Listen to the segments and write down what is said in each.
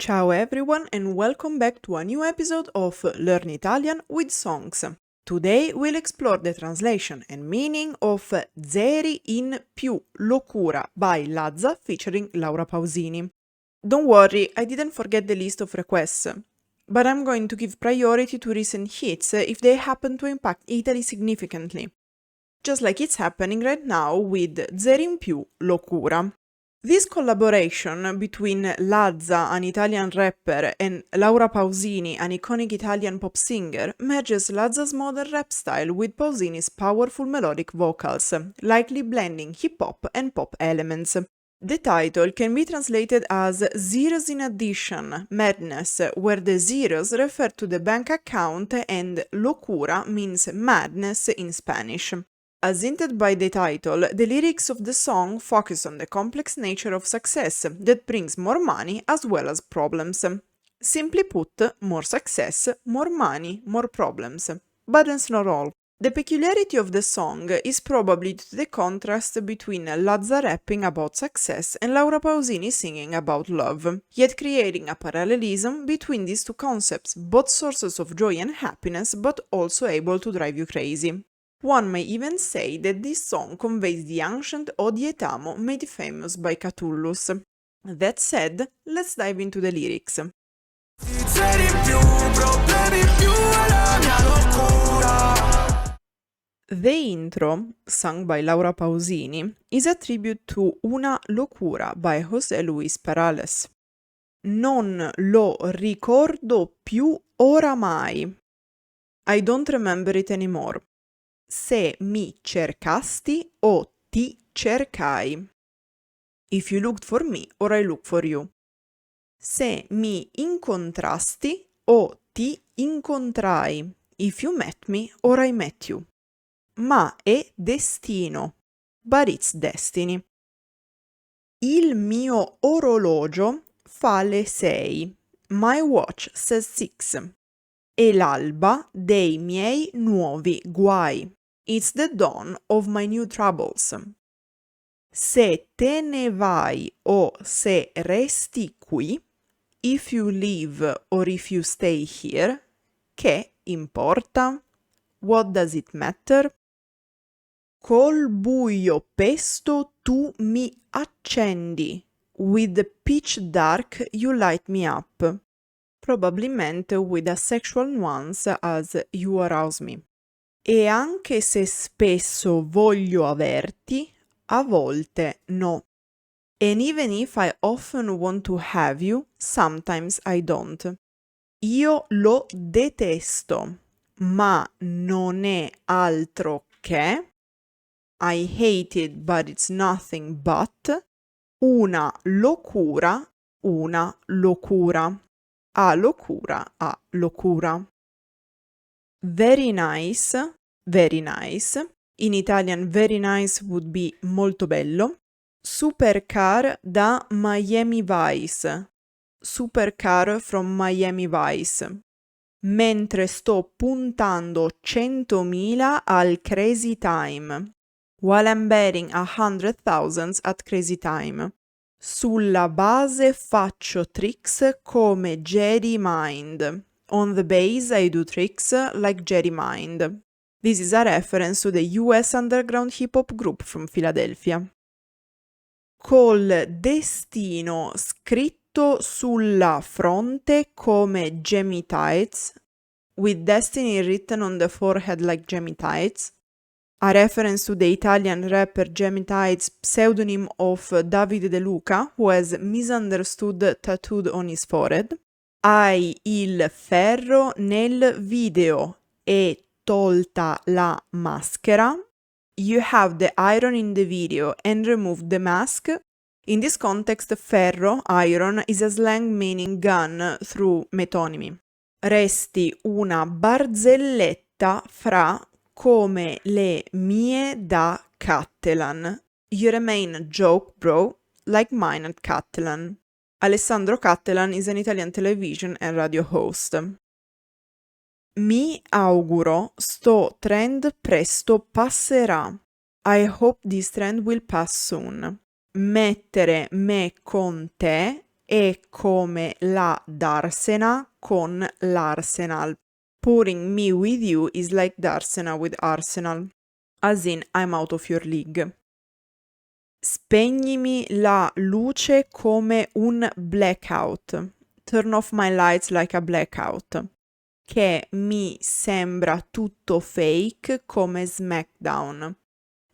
Ciao everyone and welcome back to a new episode of Learn Italian with Songs. Today we'll explore the translation and meaning of Zeri in più locura by Lazza featuring Laura Pausini. Don't worry, I didn't forget the list of requests, but I'm going to give priority to recent hits if they happen to impact Italy significantly. Just like it's happening right now with Zeri in più locura. This collaboration between Lazza, an Italian rapper, and Laura Pausini, an iconic Italian pop singer, merges Lazza's modern rap style with Pausini's powerful melodic vocals, likely blending hip-hop and pop elements. The title can be translated as Zeros in Addition, Madness, where the zeros refer to the bank account and locura means madness in Spanish. As hinted by the title, the lyrics of the song focus on the complex nature of success that brings more money as well as problems. Simply put, more success, more money, more problems. But that's not all. The peculiarity of the song is probably due to the contrast between Lazza rapping about success and Laura Pausini singing about love, yet creating a parallelism between these two concepts, both sources of joy and happiness, but also able to drive you crazy. One may even say that this song conveys the ancient Odi et Amo made famous by Catullus. That said, let's dive into the lyrics. The intro, sung by Laura Pausini, is a tribute to Una locura by José Luis Perales. Non lo ricordo più oramai. I don't remember it anymore. Se mi cercasti o ti cercai. If you looked for me or I look for you. Se mi incontrasti o ti incontrai. If you met me or I met you. Ma è destino. But it's destiny. Il mio orologio fa le 6. My watch says 6. È l'alba dei miei nuovi guai. It's the dawn of my new troubles. Se te ne vai o se resti qui, if you leave or if you stay here, che importa? What does it matter? Col buio pesto tu mi accendi. With the pitch dark you light me up. Probably meant with a sexual nuance as you arouse me. E anche se spesso voglio averti, a volte no. And even if I often want to have you, sometimes I don't. Io lo detesto, ma non è altro che I hate it but it's nothing but una locura, una locura. A locura, a locura. Very nice, very nice. In Italian very nice would be molto bello. Supercar da Miami Vice. Supercar from Miami Vice. Mentre sto puntando 100.000 al Crazy Time. While I'm betting 100,000 at Crazy Time. Sulla base faccio tricks come Jedi Mind. On the base I do tricks like Jedi Mind. This is a reference to the US underground hip-hop group from Philadelphia. Col destino scritto sulla fronte come Gemitides. With destiny written on the forehead like Gemitides. A reference to the Italian rapper Gemitides, pseudonym of Davide De Luca, who has misunderstood tattooed on his forehead. Hai il ferro nel video e tolta la maschera. You have the iron in the video and removed the mask. In this context, ferro, iron, is a slang meaning gun through metonymy. Resti una barzelletta fra come le mie da Cattelan. You remain a joke, bro, like mine at Cattelan. Alessandro Cattelan is an Italian television and radio host. Mi auguro sto trend presto passerà. I hope this trend will pass soon. Mettere me con te è come la darsena con l'Arsenal. Putting me with you is like darsena with Arsenal. As in, I'm out of your league. Spegnimi la luce come un blackout. Turn off my lights like a blackout. Che mi sembra tutto fake come SmackDown.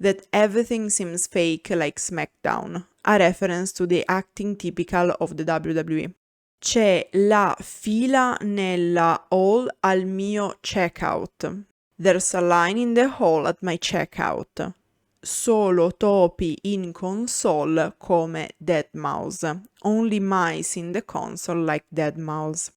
That everything seems fake like SmackDown. A reference to the acting typical of the WWE. C'è la fila nella hall al mio checkout. There's a line in the hall at my checkout. Solo topi in console come Deadmau5. Only mice in the console like Deadmau5.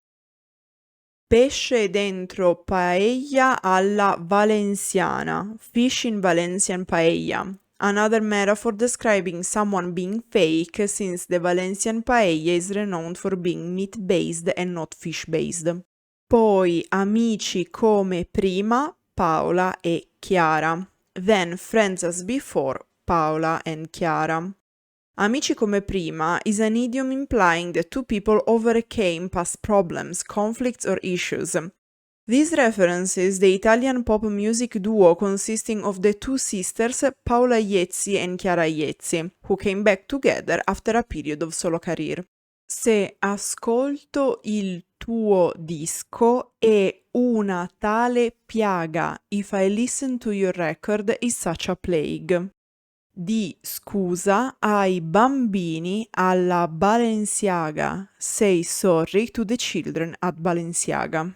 Pesce dentro paella alla valenciana. Fish in Valencian paella. Another metaphor describing someone being fake since the Valencian paella is renowned for being meat-based and not fish-based. Poi amici come prima, Paola e Chiara. Then friends as before, Paola and Chiara. Amici come prima is an idiom implying that two people overcame past problems, conflicts or issues. This references the Italian pop music duo consisting of the two sisters Paola Iezzi and Chiara Iezzi, who came back together after a period of solo career. Se ascolto il tuo disco è una tale piaga. If I listen to your record is such a plague. Di scusa ai bambini alla Balenciaga. Say sorry to the children at Balenciaga.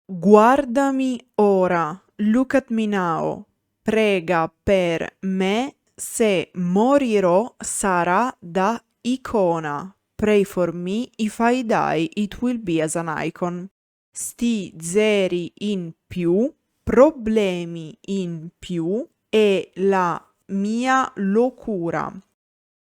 Guardami ora, look at me now. Prega per me, se morirò sarà da icona. Pray for me, if I die it will be as an icon. Sti zeri in più, problemi in più e la mia locura.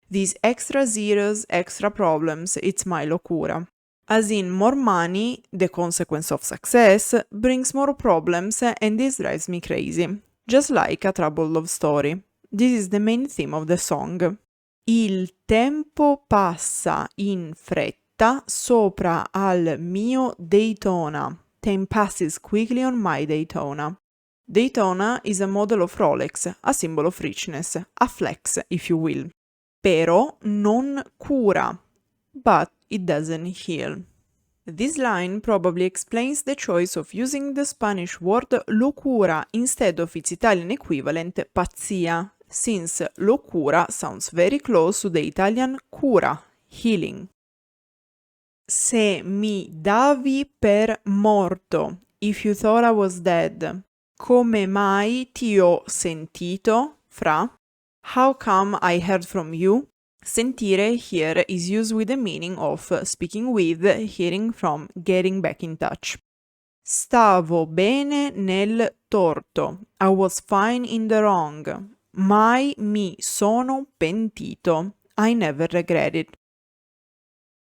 These extra zeros, extra problems, it's my locura. As in, more money, the consequence of success, brings more problems and this drives me crazy. Just like a troubled love story. This is the main theme of the song. Il tempo passa in fretta sopra al mio Daytona. Time passes quickly on my Daytona. Daytona is a model of Rolex, a symbol of richness, a flex, if you will. Però non cura, but it doesn't heal. This line probably explains the choice of using the Spanish word locura instead of its Italian equivalent pazzia, since locura sounds very close to the Italian cura, healing. Se mi davi per morto, if you thought I was dead, come mai ti ho sentito, fra? How come I heard from you? Sentire here is used with the meaning of speaking with, hearing from, getting back in touch. Stavo bene nel torto. I was fine in the wrong. Mai mi sono pentito. I never regret it.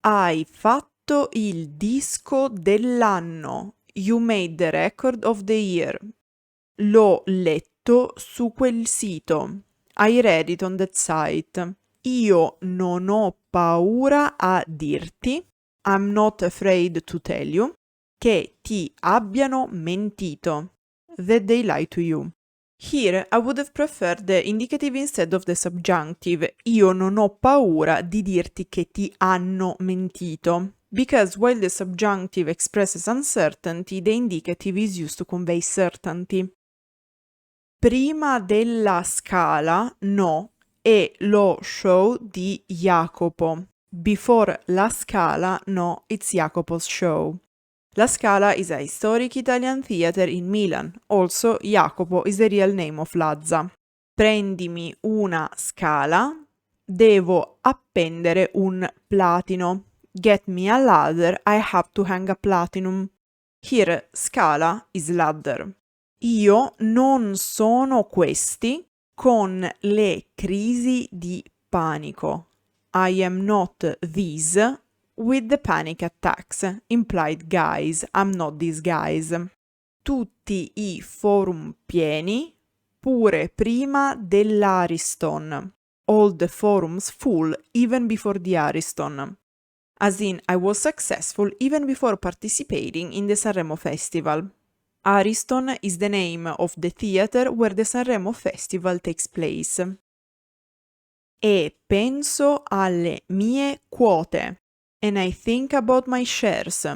Hai fatto il disco dell'anno. You made the record of the year. L'ho letto su quel sito. I read it on that site. Io non ho paura a dirti, I'm not afraid to tell you, che ti abbiano mentito, that they lie to you. Here I would have preferred the indicative instead of the subjunctive. Io non ho paura di dirti che ti hanno mentito. Because while the subjunctive expresses uncertainty, the indicative is used to convey certainty. Prima della Scala, no, è lo show di Jacopo. Before La Scala, no, it's Jacopo's show. La Scala is a historic Italian theater in Milan. Also, Jacopo is the real name of Lazza. Prendimi una scala. Devo appendere un platino. Get me a ladder, I have to hang a platinum. Here, scala is ladder. Io non sono questi con le crisi di panico. I am not these with the panic attacks. Implied guys, I'm not these guys. Tutti i forum pieni, pure prima dell'Ariston. All the forums full, even before the Ariston. as in I was successful even before participating in the Sanremo Festival. Ariston is the name of the theater where the Sanremo Festival takes place. E penso alle mie quote. And I think about my shares.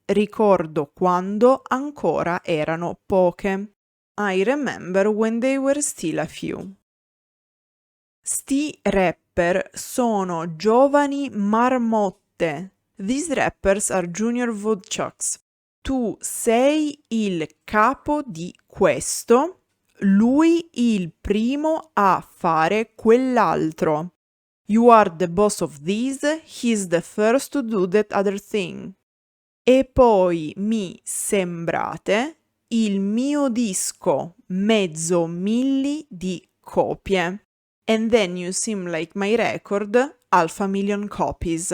Ricordo quando ancora erano poche. I remember when they were still a few. Sti rapper sono giovani marmotte. These rappers are junior woodchucks. Tu sei il capo di questo, lui il primo a fare quell'altro. You are the boss of this, he's the first to do that other thing. E poi mi sembrate il mio disco mezzo milli di copie. And then you seem like my record, 500,000 copies.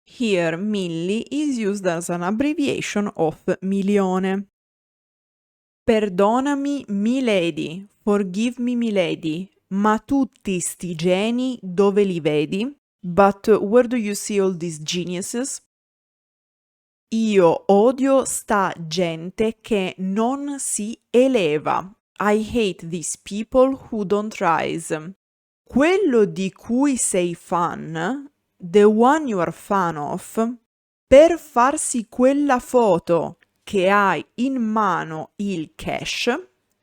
Here milli is used as an abbreviation of milione. Perdonami milady, forgive me milady, ma tutti sti geni dove li vedi? But where do you see all these geniuses? Io odio sta gente che non si eleva. I hate these people who don't rise. Quello di cui sei fan, the one you are fan of, per farsi quella foto che hai in mano il cash,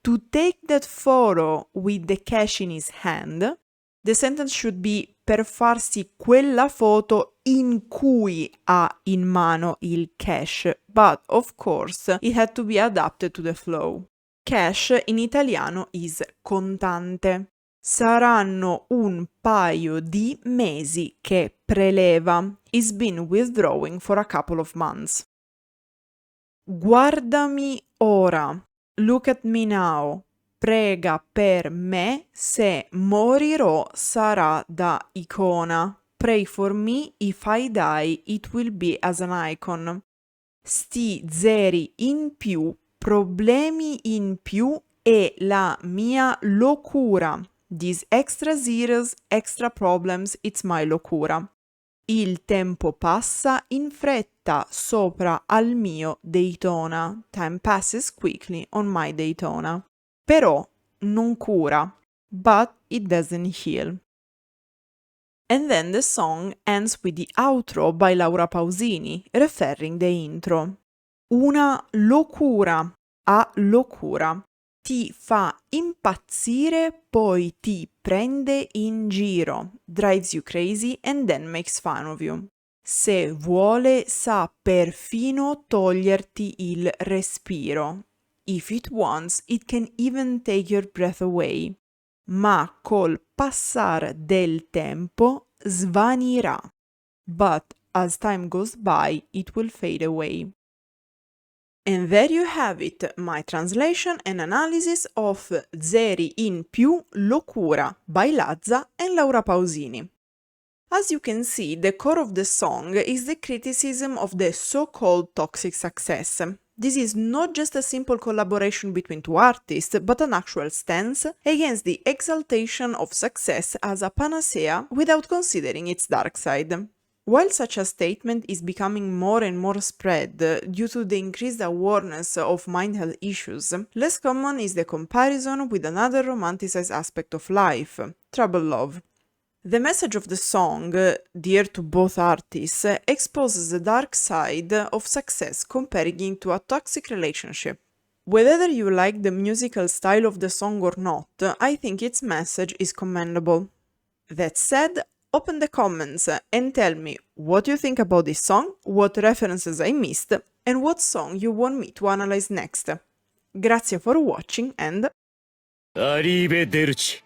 to take that photo with the cash in his hand, the sentence should be per farsi quella foto in cui ha in mano il cash, but of course it had to be adapted to the flow. Cash in italiano is contante. Saranno un paio di mesi che preleva. He's been withdrawing for a couple of months. Guardami ora. Look at me now. Prega per me, se morirò sarà da icona. Pray for me, if I die it will be as an icon. Sti zeri in più, problemi in più e la mia locura. These extra zeros, extra problems, it's my locura. Il tempo passa in fretta sopra al mio Daytona. Time passes quickly on my Daytona. Però non cura, but it doesn't heal. And then the song ends with the outro by Laura Pausini, referring the intro. Una locura a locura. Ti fa impazzire, poi ti prende in giro, drives you crazy and then makes fun of you. Se vuole sa perfino toglierti il respiro. If it wants, it can even take your breath away. Ma col passar del tempo svanirà. But as time goes by, it will fade away. And there you have it, my translation and analysis of Zeri in più locura by Lazza and Laura Pausini. As you can see, the core of the song is the criticism of the so-called toxic success. This is not just a simple collaboration between two artists, but an actual stance against the exaltation of success as a panacea without considering its dark side. While such a statement is becoming more and more spread due to the increased awareness of mental health issues, less common is the comparison with another romanticized aspect of life, troubled love. The message of the song, dear to both artists, exposes the dark side of success comparing it to a toxic relationship. Whether you like the musical style of the song or not, I think its message is commendable. That said, open the comments and tell me what you think about this song, what references I missed, and what song you want me to analyze next. Grazie for watching and... Arrivederci!